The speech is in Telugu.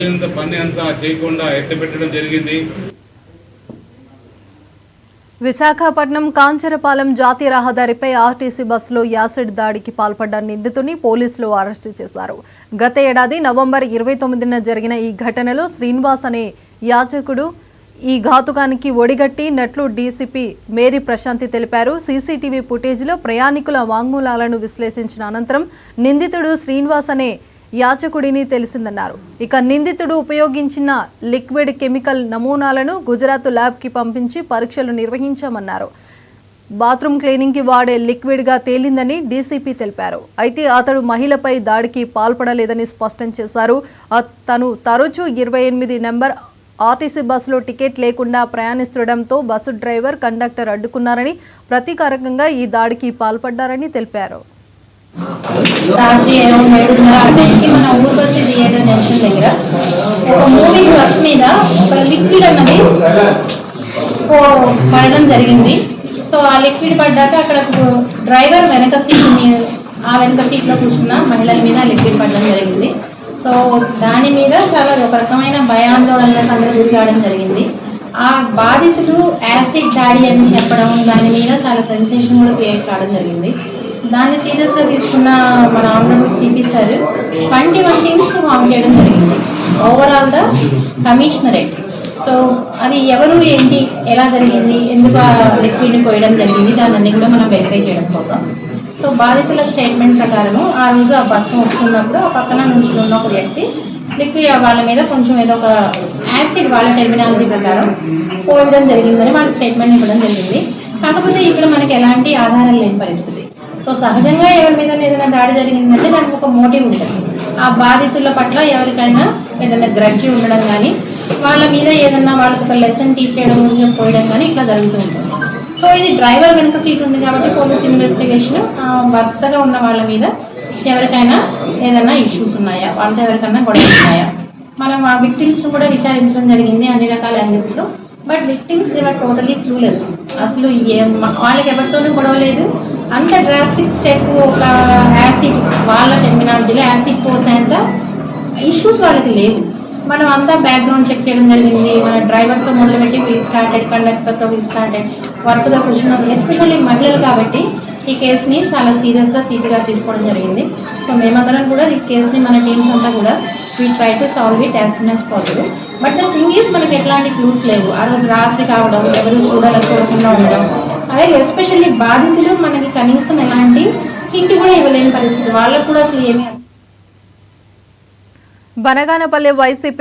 పని అంతా చేయకుండా ఎత్తిపెట్టడం జరిగింది. విశాఖపట్నం కాంచరపాలెం జాతీయ రహదారిపై ఆర్టీసీ బస్సులో యాసిడ్ దాడికి పాల్పడ్డ నిందితుని పోలీసులు అరెస్టు చేశారు. గత ఏడాది నవంబర్ 29న జరిగిన ఈ ఘటనలో శ్రీనివాస్ అనే యాచకుడు ఈ ఘాతుకానికి ఒడిగట్టినట్లు డీసీపీ మేరీ ప్రశాంతి తెలిపారు. సీసీటీవీ ఫుటేజ్లో ప్రయాణికుల వాంగ్మూలాలను విశ్లేషించిన అనంతరం నిందితుడు శ్రీనివాస్ అనే యాచకుడిని తెలిసిందన్నారు. ఇక నిందితుడు ఉపయోగించిన లిక్విడ్ కెమికల్ నమూనాలను గుజరాత్ ల్యాబ్కి పంపించి పరీక్షలు నిర్వహించామన్నారు. బాత్రూమ్ క్లీనింగ్కి వాడే లిక్విడ్గా తేలిందని డీసీపీ తెలిపారు. అయితే అతడు మహిళపై దాడికి పాల్పడలేదని స్పష్టం చేశారు. తను తరచూ 28 నెంబర్ ఆర్టీసీ బస్సులో టికెట్ లేకుండా ప్రయాణిస్తుండటంతో బస్సు డ్రైవర్ కండక్టర్ అడ్డుకున్నారని, ప్రతీకారకంగా ఈ దాడికి పాల్పడ్డారని తెలిపారు. రాత్రి అరౌండ్ 7:30 ఆ టైంకి మన ఊర్వశి థియేటర్ జంక్షన్ దగ్గర ఒక మూవింగ్ బస్ మీద ఒక లిక్విడ్ అన్నది పడడం జరిగింది. సో ఆ లిక్విడ్ పడ్డాక అక్కడ డ్రైవర్ వెనక సీట్లో కూర్చున్న మహిళల మీద లిక్విడ్ పడడం జరిగింది. సో దాని మీద చాలా ఒక రకమైన భయాందోళనలకు అందరూ గురి కావడం జరిగింది. ఆ బాధితులు యాసిడ్ దాడి అని చెప్పడం, దాని మీద చాలా సెన్సేషన్ కూడా క్రియేట్ కావడం జరిగింది. దాన్ని సీరియస్గా తీసుకున్న మన ఆనరబుల్ సిపి సార్ 21 టీమ్స్ని ఫామ్ చేయడం జరిగింది. Overall the commissionerate. సో అది ఎవరు, ఏంటి, ఎలా జరిగింది, ఎందుకు ఆ లిక్విడ్ని పోయడం జరిగింది, దాన్ని కూడా మనం వెరిఫై చేయడం కోసం. సో బాధితుల స్టేట్మెంట్ ప్రకారము ఆ రోజు ఆ బస్సు వస్తున్నప్పుడు ఆ పక్కన నుంచి ఉన్న ఒక వ్యక్తి లిక్విడ్ వాళ్ళ మీద కొంచెం ఏదో ఒక యాసిడ్ వాళ్ళ టెర్మినాలజీ ప్రకారం పోయడం జరిగిందని వాళ్ళ స్టేట్మెంట్ ఇవ్వడం జరిగింది. కాకపోతే ఇక్కడ మనకి ఎలాంటి ఆధారం లేని పరిస్థితి. సో సహజంగా ఎవరి మీద ఏదైనా దాడి జరిగిందంటే దానికి ఒక మోటివ్ ఉంటుంది. ఆ బాధితుల పట్ల ఎవరికైనా ఏదైనా గ్రడ్జి ఉండడం కానీ, వాళ్ళ మీద ఏదన్నా వాళ్ళకి ఒక లెసన్ టీచ్ చేయడం పోయడం కానీ ఇట్లా జరుగుతూ ఉంటుంది. సో ఇది డ్రైవర్ వెనక సీట్ ఉంది కాబట్టి పోలీస్ ఇన్వెస్టిగేషన్ వరుసగా ఉన్న వాళ్ళ మీద ఎవరికైనా ఏదైనా ఇష్యూస్ ఉన్నాయా, వాళ్ళతో ఎవరికైనా గొడవలు ఉన్నాయా, మనం ఆ విక్టిమ్స్ను కూడా విచారించడం జరిగింది అన్ని రకాల యాంగిల్స్లో. But victims they are totally clueless. అసలు వాళ్ళకి ఎవరితోనూ గొడవ లేదు. అంత డ్రాస్టిక్ స్టెప్ ఒక యాసిడ్ వాళ్ళ టెర్మినాలజీలో యాసిడ్ పోసేంత ఇష్యూస్ వాళ్ళకి లేదు. మనం అంతా బ్యాక్గ్రౌండ్ చెక్ చేయడం జరిగింది. మన డ్రైవర్తో మొదలుపెట్టి వీల్ స్టార్టెడ్, కండక్టర్తో వీల్ స్టార్టెడ్, వరుసగా కూర్చున్నాం. ఎస్పెషల్లీ మహిళలు కాబట్టి ఈ కేసుని చాలా సీరియస్గా సిపిగా తీసుకోవడం జరిగింది. సో మేమందరం కూడా ఈ కేసుని మన టీమ్స్ అంతా కూడా we try to solve it as soon as possible. But the thing is మనకి ఎట్లాంటి క్లూస్ లేవు. ఆ రోజు రాత్రి కావడం, ఎవరు చూడకుండా ఉండడం, అదే ఎస్పెషల్లీ బాధితులు మనకి కనీసం ఎలాంటి హింట్ కూడా ఇవ్వలేని పరిస్థితి. వాళ్ళకు కూడా అసలు ఏమీ బనగానపల్లె వైసీపీ